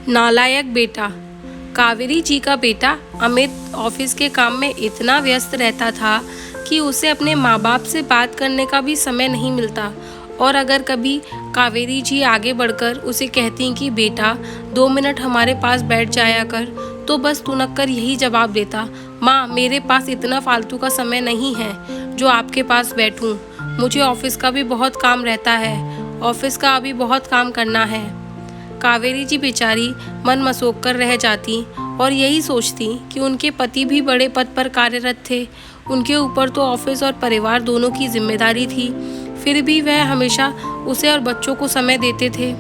नालायक बेटा। कावेरी जी का बेटा अमित ऑफिस के काम में इतना व्यस्त रहता था कि उसे अपने माँ बाप से बात करने का भी समय नहीं मिलता। और अगर कभी कावेरी जी आगे बढ़कर उसे कहती कि बेटा 2 मिनट हमारे पास बैठ जाया कर, तो बस तुनक कर यही जवाब देता, माँ मेरे पास इतना फालतू का समय नहीं है जो आपके पास बैठूं। मुझे ऑफिस का भी बहुत काम रहता है, ऑफिस का अभी बहुत काम करना है। कावेरी जी बेचारी मन मसोक कर रह जाती और यही सोचती कि उनके पति भी बड़े पद पर कार्यरत थे। उनके ऊपर तो ऑफिस और परिवार दोनों की जिम्मेदारी थी। फिर भी वह हमेशा उसे और बच्चों को समय देते थे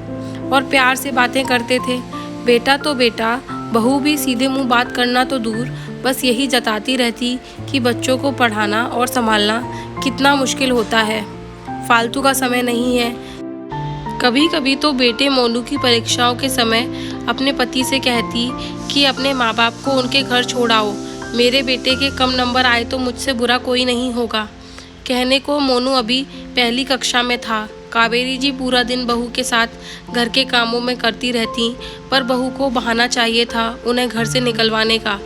और प्यार से बातें करते थे। बेटा तो बेटा, बहू भी सीधे मुंह बात करना तो दूर, बस यही जताती रहती कि बच्चों को पढ़ाना और संभालना कितना मुश्किल होता है, फालतू का समय नहीं है। कभी कभी तो बेटे मोनू की परीक्षाओं के समय अपने पति से कहती कि अपने माँ बाप को उनके घर छोड़ आओ, मेरे बेटे के कम नंबर आए तो मुझसे बुरा कोई नहीं होगा। कहने को मोनू अभी पहली कक्षा में था। कावेरी जी पूरा दिन बहू के साथ घर के कामों में करती रहती, पर बहू को बहाना चाहिए था उन्हें घर से निकलवाने का,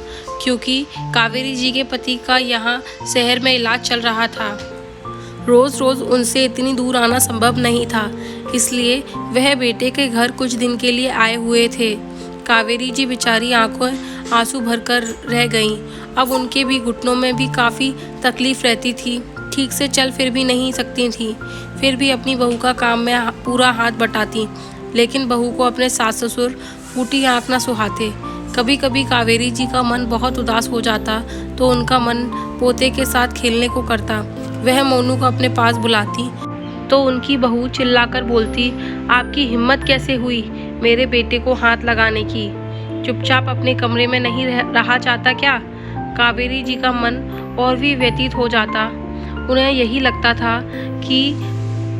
क्योंकि कावेरी जी के पति का यहाँ शहर में इलाज चल रहा था। रोज़ रोज़ उनसे इतनी दूर आना संभव नहीं था, इसलिए वह बेटे के घर कुछ दिन के लिए आए हुए थे। कावेरी जी बेचारी आंखों आंसू भरकर रह गईं। अब उनके भी घुटनों में भी काफ़ी तकलीफ रहती थी, ठीक से चल फिर भी नहीं सकती थी। फिर भी अपनी बहू का काम में पूरा हाथ बटाती, लेकिन बहू को अपने सास ससुर फूटी आँख न सुहाते। कभी कभी कावेरी जी का मन बहुत उदास हो जाता तो उनका मन पोते के साथ खेलने को करता। वह मोनू को अपने पास बुलाती तो उनकी बहू चिल्लाकर बोलती, आपकी हिम्मत कैसे हुई मेरे बेटे को हाथ लगाने की? चुपचाप अपने कमरे में नहीं रहा चाहता क्या? कावेरी जी का मन और भी व्यतीत हो जाता। उन्हें यही लगता था कि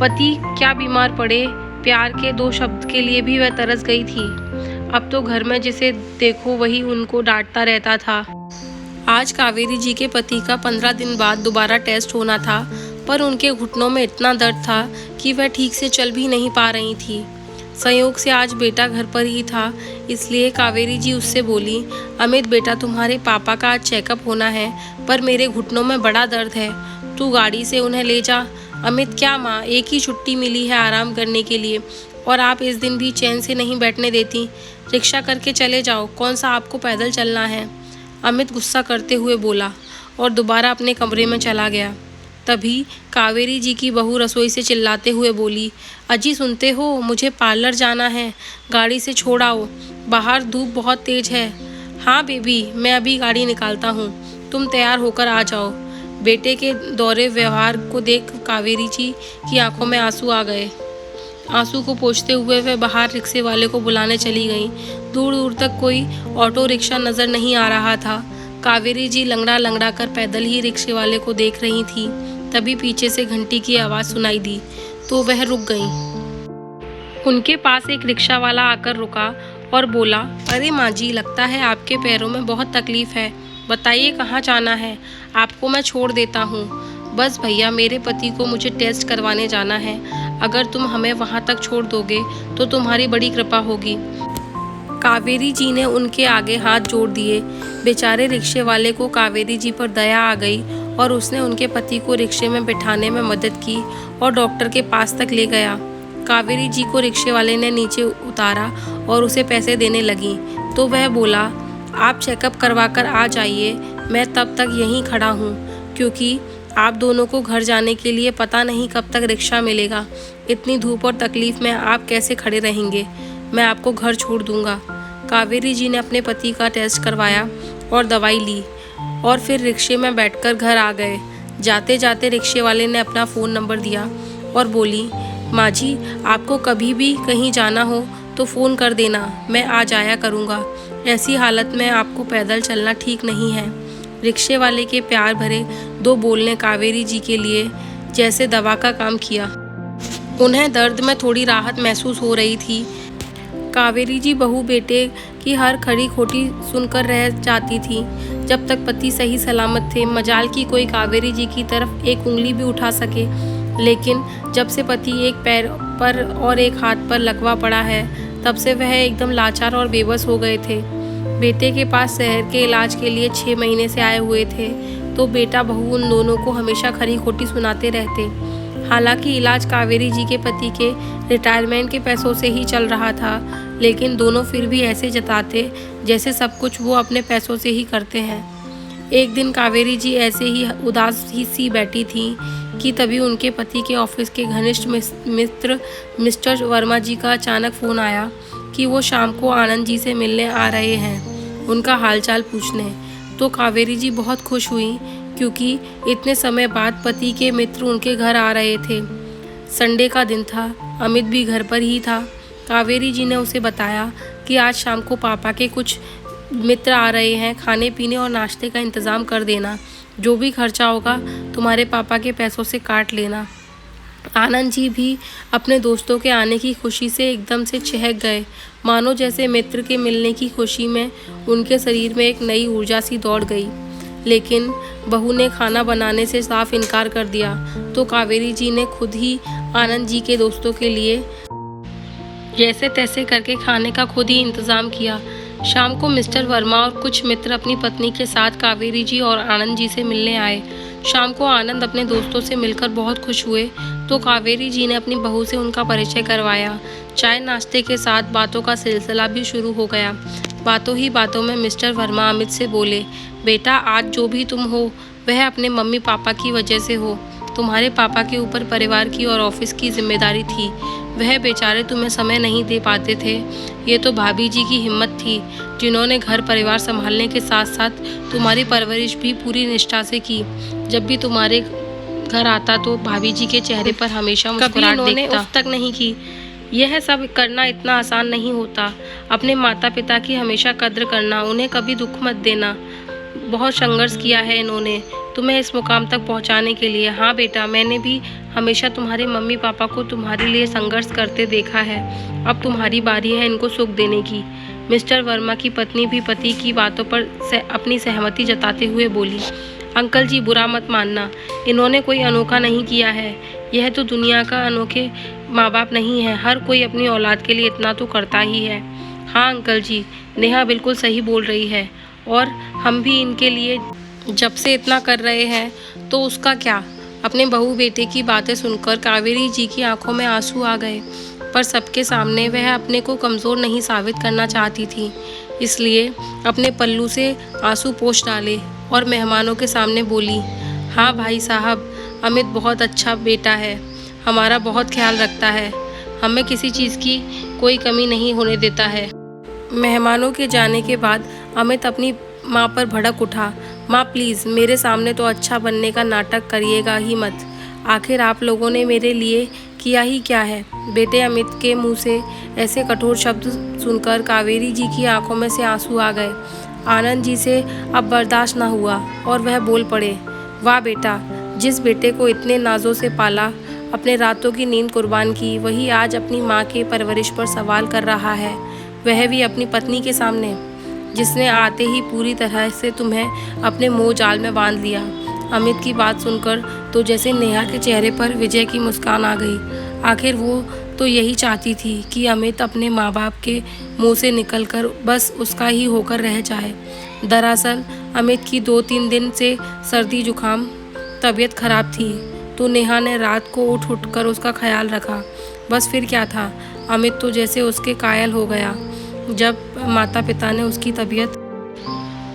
पति क्या बीमार पड़े, प्यार के 2 शब्द के लिए भी वह तरस गई थी। अब तो घर में जिसे देखो वही उनको डांटता रहता था। आज कावेरी जी के पति का 15 दिन बाद दोबारा टेस्ट होना था, पर उनके घुटनों में इतना दर्द था कि वह ठीक से चल भी नहीं पा रही थी। संयोग से आज बेटा घर पर ही था, इसलिए कावेरी जी उससे बोली, अमित बेटा तुम्हारे पापा का आज चेकअप होना है, पर मेरे घुटनों में बड़ा दर्द है, तू गाड़ी से उन्हें ले जा। अमित क्या माँ, एक ही छुट्टी मिली है आराम करने के लिए और आप इस दिन भी चैन से नहीं बैठने देती। रिक्शा करके चले जाओ, कौन सा आपको पैदल चलना है? अमित गुस्सा करते हुए बोला और दोबारा अपने कमरे में चला गया। तभी कावेरी जी की बहू रसोई से चिल्लाते हुए बोली, अजी सुनते हो, मुझे पार्लर जाना है, गाड़ी से छोड़ आओ, बाहर धूप बहुत तेज है। हाँ बेबी, मैं अभी गाड़ी निकालता हूँ, तुम तैयार होकर आ जाओ। बेटे के दौरे व्यवहार को देख कावेरी जी की आंखों में आंसू आ गए। आंसू को पोंछते हुए वह बाहर रिक्शे वाले को बुलाने चली गईं। दूर दूर तक कोई ऑटो रिक्शा नजर नहीं आ रहा था। कावेरी जी लंगड़ा लंगड़ा कर पैदल ही रिक्शे वाले को देख रही थी। तभी पीछे से घंटी की आवाज़ सुनाई दी तो वह रुक गईं। उनके पास एक रिक्शा वाला आकर रुका और बोला, अरे माँ जी, लगता है आपके पैरों में बहुत तकलीफ है, बताइए कहाँ जाना है, आपको मैं छोड़ देता हूँ। बस भैया, मेरे पति को मुझे टेस्ट करवाने जाना है, अगर तुम हमें वहाँ तक छोड़ दोगे तो तुम्हारी बड़ी कृपा होगी। कावेरी जी ने उनके आगे हाथ जोड़ दिए। बेचारे रिक्शे वाले को कावेरी जी पर दया आ गई और उसने उनके पति को रिक्शे में बिठाने में मदद की और डॉक्टर के पास तक ले गया। कावेरी जी को रिक्शे वाले ने नीचे उतारा और उसे पैसे देने लगी तो वह बोला, आप चेकअप करवा कर आ जाइए, मैं तब तक यहीं खड़ा हूँ, क्योंकि आप दोनों को घर जाने के लिए पता नहीं कब तक रिक्शा मिलेगा। इतनी धूप और तकलीफ में आप कैसे खड़े रहेंगे? मैं आपको घर छोड़ दूंगा। कावेरी जी ने अपने पति का टेस्ट करवाया और दवाई ली और फिर रिक्शे में बैठकर घर आ गए। जाते जाते रिक्शे वाले ने अपना फ़ोन नंबर दिया और बोली, माँ जी, आपको कभी भी कहीं जाना हो तो फ़ोन कर देना, मैं आ जाया करूँगा। ऐसी हालत में आपको पैदल चलना ठीक नहीं है। रिक्शे वाले के प्यार भरे 2 बोल ने कावेरी जी के लिए जैसे दवा का काम किया। उन्हें दर्द में थोड़ी राहत महसूस हो रही थी। कावेरी जी बहू बेटे की हर खड़ी खोटी सुनकर रह जाती थी। जब तक पति सही सलामत थे, मजाल की कोई कावेरी जी की तरफ एक उंगली भी उठा सके, लेकिन जब से पति एक पैर पर और एक हाथ पर लकवा पड़ा है, तब से वह एकदम लाचार और बेबस हो गए थे। बेटे के पास शहर के इलाज के लिए 6 महीने से आए हुए थे, तो बेटा बहू उन दोनों को हमेशा खरी खोटी सुनाते रहते। हालांकि इलाज कावेरी जी के पति के रिटायरमेंट के पैसों से ही चल रहा था, लेकिन दोनों फिर भी ऐसे जताते जैसे सब कुछ वो अपने पैसों से ही करते हैं। एक दिन कावेरी जी ऐसे ही उदास ही सी बैठी थी कि तभी उनके पति के ऑफिस के घनिष्ठ मित्र मिस्टर वर्मा जी का अचानक फ़ोन आया कि वो शाम को आनंद जी से मिलने आ रहे हैं, उनका हालचाल पूछने। तो कावेरी जी बहुत खुश हुई, क्योंकि इतने समय बाद पति के मित्र उनके घर आ रहे थे। संडे का दिन था, अमित भी घर पर ही था। कावेरी जी ने उसे बताया कि आज शाम को पापा के कुछ मित्र आ रहे हैं, खाने पीने और नाश्ते का इंतज़ाम कर देना, जो भी खर्चा होगा तुम्हारे पापा के पैसों से काट लेना। आनंद जी भी अपने दोस्तों के आने की खुशी से एकदम से चहक गए, मानो जैसे मित्र के मिलने की खुशी में उनके शरीर में एक नई ऊर्जा सी दौड़ गई। लेकिन बहू ने खाना बनाने से साफ इनकार कर दिया, तो कावेरी जी ने खुद ही आनंद जी के दोस्तों के लिए जैसे तैसे करके खाने का खुद ही इंतज़ाम किया। शाम को मिस्टर वर्मा और कुछ मित्र अपनी पत्नी के साथ कावेरी जी और आनंद जी से मिलने आए। शाम को आनंद अपने दोस्तों से मिलकर बहुत खुश हुए, तो कावेरी जी ने अपनी बहू से उनका परिचय करवाया। चाय नाश्ते के साथ बातों का सिलसिला भी शुरू हो गया। बातों ही बातों में मिस्टर वर्मा अमित से बोले, बेटा आज जो भी तुम हो वह अपने मम्मी पापा की वजह से हो। तुम्हारे पापा के ऊपर परिवार की और ऑफिस की जिम्मेदारी थी, वह बेचारे तुम्हें समय नहीं दे पाते थे। ये तो भाभी जी की हिम्मत थी, जिन्होंने घर परिवार संभालने के साथ साथ तुम्हारी परवरिश भी पूरी निष्ठा से की। जब भी तुम्हारे घर आता तो भाभी जी के चेहरे पर हमेशा मुस्कुराहट देखता। उफ तक नहीं की। यह सब करना इतना आसान नहीं होता। अपने माता पिता की हमेशा कद्र करना, उन्हें कभी दुख मत देना। बहुत संघर्ष किया है इन्होंने तुम्हें इस मुकाम तक पहुंचाने के लिए। हाँ बेटा, मैंने भी हमेशा तुम्हारे मम्मी पापा को तुम्हारे लिए संघर्ष करते देखा है। अब तुम्हारी बारी है इनको सुख देने की। मिस्टर वर्मा की पत्नी भी पति की बातों पर अपनी सहमति जताते हुए बोली, अंकल जी बुरा मत मानना, इन्होंने कोई अनोखा नहीं किया है। यह तो दुनिया का अनोखे माँ बाप नहीं है, हर कोई अपनी औलाद के लिए इतना तो करता ही है। हाँ अंकल जी, नेहा बिल्कुल सही बोल रही है, और हम भी इनके लिए जब से इतना कर रहे हैं तो उसका क्या। अपने बहू बेटे की बातें सुनकर कावेरी जी की आंखों में आंसू आ गए, पर सबके सामने वह अपने को कमज़ोर नहीं साबित करना चाहती थी, इसलिए अपने पल्लू से आंसू पोंछ डाले और मेहमानों के सामने बोली, हाँ भाई साहब, अमित बहुत अच्छा बेटा है, हमारा बहुत ख्याल रखता है, हमें किसी चीज़ की कोई कमी नहीं होने देता है। मेहमानों के जाने के बाद अमित अपनी माँ पर भड़क उठा, माँ प्लीज़ मेरे सामने तो अच्छा बनने का नाटक करिएगा ही मत, आखिर आप लोगों ने मेरे लिए किया ही क्या है। बेटे अमित के मुंह से ऐसे कठोर शब्द सुनकर कावेरी जी की आंखों में से आंसू आ गए। आनंद जी से अब बर्दाश्त न हुआ और वह बोल पड़े, वाह बेटा, जिस बेटे को इतने नाजों से पाला, अपने रातों की नींद कुर्बान की, वही आज अपनी माँ के परवरिश पर सवाल कर रहा है, वह भी अपनी पत्नी के सामने, जिसने आते ही पूरी तरह से तुम्हें अपने मोह जाल में बांध लिया। अमित की बात सुनकर तो जैसे नेहा के चेहरे पर विजय की मुस्कान आ गई। आखिर वो तो यही चाहती थी कि अमित अपने माँ बाप के मुंह से निकलकर बस उसका ही होकर रह जाए। दरअसल अमित की 2-3 दिन से सर्दी जुकाम तबीयत खराब थी, तो नेहा ने रात को उठ कर उसका ख्याल रखा। बस फिर क्या था, अमित तो जैसे उसके कायल हो गया। जब माता पिता ने उसकी तबीयत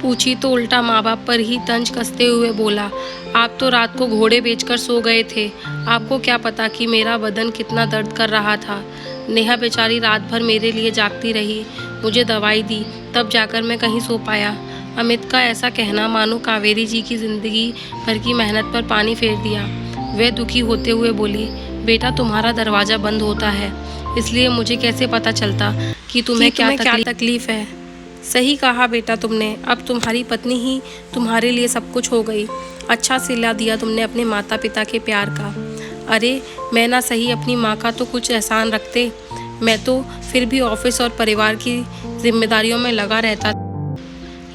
पूछी तो उल्टा माँ बाप पर ही तंज कसते हुए बोला, आप तो रात को घोड़े बेचकर सो गए थे, आपको क्या पता कि मेरा बदन कितना दर्द कर रहा था। नेहा बेचारी रात भर मेरे लिए जागती रही, मुझे दवाई दी, तब जाकर मैं कहीं सो पाया। अमित का ऐसा कहना मानो कावेरी जी की ज़िंदगी भर की मेहनत पर पानी फेर दिया। वह दुखी होते हुए बोली, बेटा तुम्हारा दरवाज़ा बंद होता है, इसलिए मुझे कैसे पता चलता कि तुम्हें क्या तकलीफ़ है। सही कहा बेटा तुमने, अब तुम्हारी पत्नी ही तुम्हारे लिए सब कुछ हो गई। अच्छा सिला दिया तुमने अपने माता पिता के प्यार का। अरे मैं ना सही अपनी माँ का तो कुछ एहसान रखते, मैं तो फिर भी ऑफिस और परिवार की जिम्मेदारियों में लगा रहता,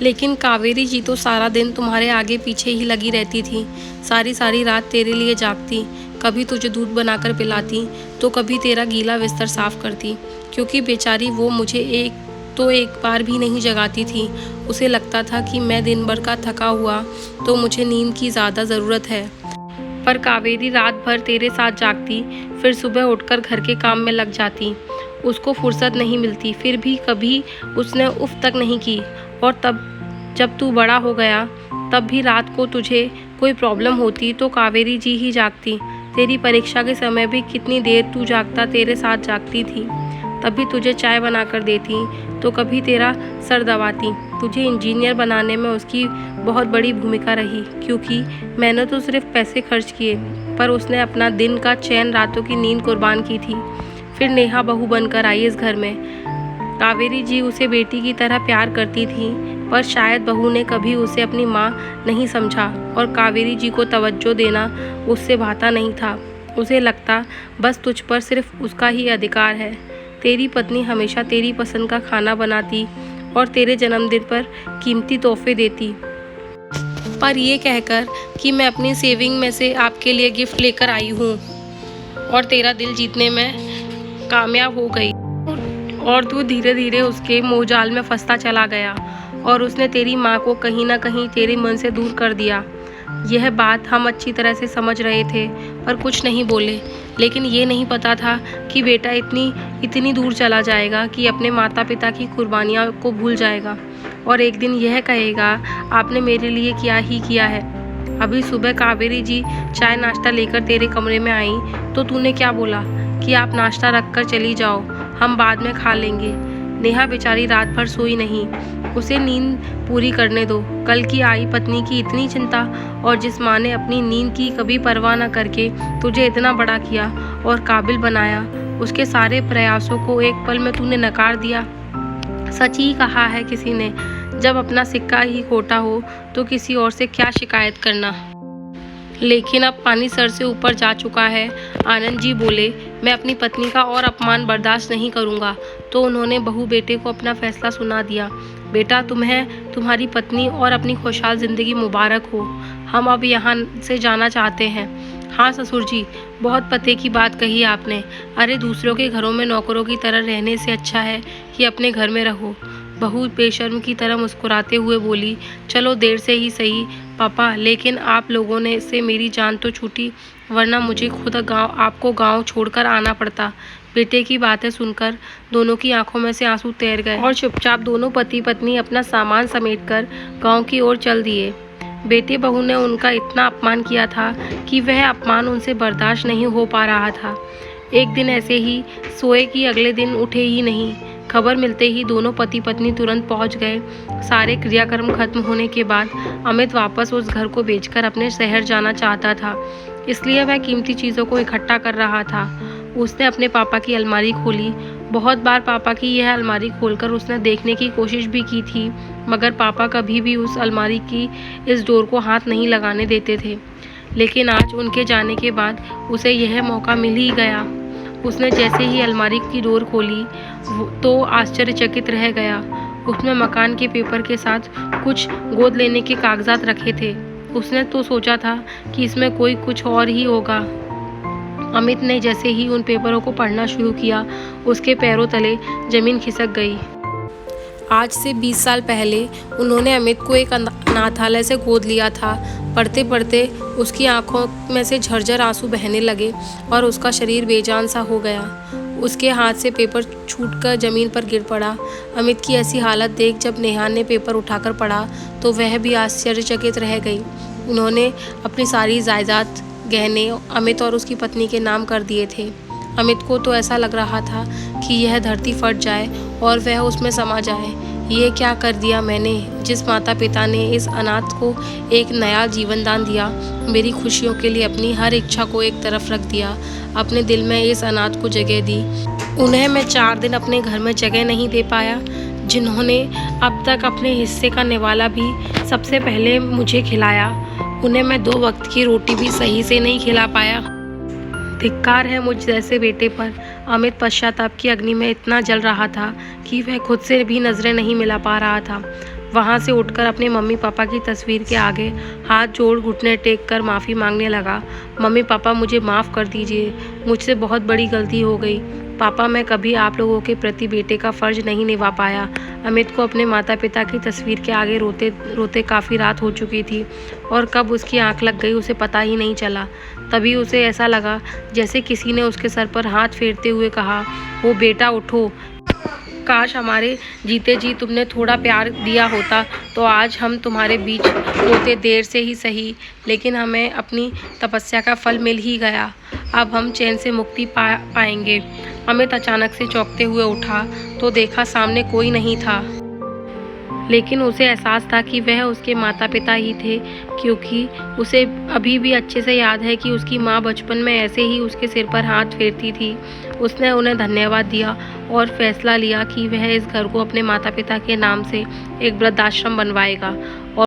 लेकिन कावेरी जी तो सारा दिन तुम्हारे आगे पीछे ही लगी रहती थी, सारी रात तेरे लिए जागती, कभी तुझे दूध बनाकर पिलाती तो कभी तेरा गीला बिस्तर साफ करती, क्योंकि बेचारी वो मुझे एक बार भी नहीं जगाती थी। उसे लगता था कि मैं दिन भर का थका हुआ तो मुझे नींद की ज़्यादा ज़रूरत है। पर कावेरी रात भर तेरे साथ जागती, फिर सुबह उठकर घर के काम में लग जाती। उसको फुर्सत नहीं मिलती, फिर भी कभी उसने उफ तक नहीं की। और तब जब तू बड़ा हो गया, तब भी रात को तुझे कोई प्रॉब्लम होती तो कावेरी जी ही जागती। तेरी परीक्षा के समय भी कितनी देर तू जागता तेरे साथ जागती थी। तभी तुझे चाय बना कर देती तो कभी तेरा सर दबाती। तुझे इंजीनियर बनाने में उसकी बहुत बड़ी भूमिका रही, क्योंकि मैंने तो सिर्फ पैसे खर्च किए, पर उसने अपना दिन का चैन, रातों की नींद कुर्बान की थी। फिर नेहा बहू बनकर आई इस घर में। कावेरी जी उसे बेटी की तरह प्यार करती थी, पर शायद बहू ने कभी उसे अपनी माँ नहीं समझा और कावेरी जी को तवज्जो देना उससे भाता नहीं था। उसे लगता बस तुझ पर सिर्फ उसका ही अधिकार है। तेरी पत्नी हमेशा तेरी पसंद का खाना बनाती और तेरे जन्मदिन पर कीमती तोहफे देती, पर ये कहकर कि मैं अपनी सेविंग में से आपके लिए गिफ्ट लेकर आई हूँ और तेरा दिल जीतने में कामयाब हो गई। और तू धीरे धीरे उसके मोहजाल में फंसता चला गया और उसने तेरी माँ को कहीं ना कहीं तेरे मन से दूर कर दिया। यह बात हम अच्छी तरह से समझ रहे थे, पर कुछ नहीं बोले। लेकिन ये नहीं पता था कि बेटा इतनी दूर चला जाएगा कि अपने माता पिता की कुर्बानियाँ को भूल जाएगा और एक दिन यह कहेगा, आपने मेरे लिए क्या ही किया है। अभी सुबह कावेरी जी चाय नाश्ता लेकर तेरे कमरे में आई तो तूने क्या बोला कि आप नाश्ता रख कर चली जाओ, हम बाद में खा लेंगे। नेहा बेचारी रात भर सोई नहीं, उसे नींद पूरी करने दो। कल की आई पत्नी की इतनी चिंता, और जिस माँ ने अपनी नींद की कभी परवाह न करके तुझे इतना बड़ा किया और काबिल बनाया, उसके सारे प्रयासों को एक पल में तूने नकार दिया। सच ही कहा है किसी ने, जब अपना सिक्का ही खोटा हो तो किसी और से क्या शिकायत करना। लेकिन अब पानी सर से ऊपर जा चुका है। आनंद जी बोले, मैं अपनी पत्नी का और अपमान बर्दाश्त नहीं करूँगा। तो उन्होंने बहू बेटे को अपना फैसला सुना दिया। बेटा, तुम्हें तुम्हारी पत्नी और अपनी खुशहाल ज़िंदगी मुबारक हो। हम अब यहाँ से जाना चाहते हैं। हाँ ससुर जी, बहुत पते की बात कही आपने। अरे, दूसरों के घरों में नौकरों की तरह रहने से अच्छा है कि अपने घर में रहो। बहू बेशर्म की तरह मुस्कुराते हुए बोली, चलो देर से ही सही पापा, लेकिन आप लोगों ने से मेरी जान तो छूटी, वरना मुझे खुद आपको गांव छोड़कर आना पड़ता। बेटे की बातें सुनकर दोनों की आंखों में से आंसू तैर गए और चुपचाप दोनों पति पत्नी अपना सामान समेटकर गांव की ओर चल दिए। बेटे बहू ने उनका इतना अपमान किया था कि वह अपमान उनसे बर्दाश्त नहीं हो पा रहा था। एक दिन ऐसे ही सोए कि अगले दिन उठे ही नहीं। खबर मिलते ही दोनों पति पत्नी तुरंत पहुंच गए। सारे क्रियाक्रम खत्म होने के बाद अमित वापस उस घर को बेचकर अपने शहर जाना चाहता था, इसलिए वह कीमती चीज़ों को इकट्ठा कर रहा था। उसने अपने पापा की अलमारी खोली। बहुत बार पापा की यह अलमारी खोलकर उसने देखने की कोशिश भी की थी, मगर पापा कभी भी उस अलमारी की इस डोर को हाथ नहीं लगाने देते थे। लेकिन आज उनके जाने के बाद उसे यह मौका मिल ही गया। उसने जैसे ही अलमारी की डोर खोली तो आश्चर्यचकित रह गया। उसमें मकान के पेपर के साथ कुछ गोद लेने के कागजात रखे थे। उसने तो सोचा था कि इसमें कोई कुछ और ही होगा। अमित ने जैसे ही उन पेपरों को पढ़ना शुरू किया, उसके पैरों तले जमीन खिसक गई। आज से 20 साल पहले उन्होंने अमित को एक अनाथालय से गोद लिया था। पढ़ते पढ़ते उसकी आंखों में से झरझर आंसू बहने लगे और उसका शरीर बेजान सा हो गया। उसके हाथ से पेपर छूटकर ज़मीन पर गिर पड़ा। अमित की ऐसी हालत देख जब नेहा ने पेपर उठाकर पढ़ा तो वह भी आश्चर्यचकित रह गई। उन्होंने अपनी सारी जायदाद, गहने अमित और उसकी पत्नी के नाम कर दिए थे। अमित को तो ऐसा लग रहा था कि यह धरती फट जाए और वह उसमें समा जाए। ये क्या कर दिया मैंने, जिस माता पिता ने इस अनाथ को एक नया जीवन दान दिया, मेरी खुशियों के लिए अपनी हर इच्छा को एक तरफ रख दिया, अपने दिल में इस अनाथ को जगह दी। उन्हें मैं 4 दिन अपने घर में जगह नहीं दे पाया, जिन्होंने अब तक अपने हिस्से का निवाला भी सबसे पहले मुझे खिलाया। उन्हें मैं 2 वक्त की रोटी भी सही से नहीं खिला पाया। धिक्कार है मुझ जैसे बेटे पर। अमित पश्चाताप की अग्नि में इतना जल रहा था कि वह खुद से भी नज़रें नहीं मिला पा रहा था। वहाँ से उठकर अपने मम्मी पापा की तस्वीर के आगे हाथ जोड़ घुटने टेक कर माफ़ी मांगने लगा। मम्मी पापा, मुझे माफ़ कर दीजिए, मुझसे बहुत बड़ी गलती हो गई। पापा, मैं कभी आप लोगों के प्रति बेटे का फ़र्ज़ नहीं निभा पाया। अमित को अपने माता पिता की तस्वीर के आगे रोते रोते काफ़ी रात हो चुकी थी और कब उसकी आंख लग गई उसे पता ही नहीं चला। तभी उसे ऐसा लगा जैसे किसी ने उसके सर पर हाथ फेरते हुए कहा, वो बेटा उठो। काश हमारे जीते जी तुमने थोड़ा प्यार दिया होता तो आज हम तुम्हारे बीच होते, देर से ही सही, लेकिन हमें अपनी तपस्या का फल मिल ही गया। अब हम चैन से मुक्ति पाएंगे। अमित अचानक से चौंकते हुए उठा तो देखा सामने कोई नहीं था, लेकिन उसे एहसास था कि वह उसके माता पिता ही थे, क्योंकि उसे अभी भी अच्छे से याद है कि उसकी माँ बचपन में ऐसे ही उसके सिर पर हाथ फेरती थी। उसने उन्हें धन्यवाद दिया और फैसला लिया कि वह इस घर को अपने माता पिता के नाम से एक वृद्धाश्रम बनवाएगा। और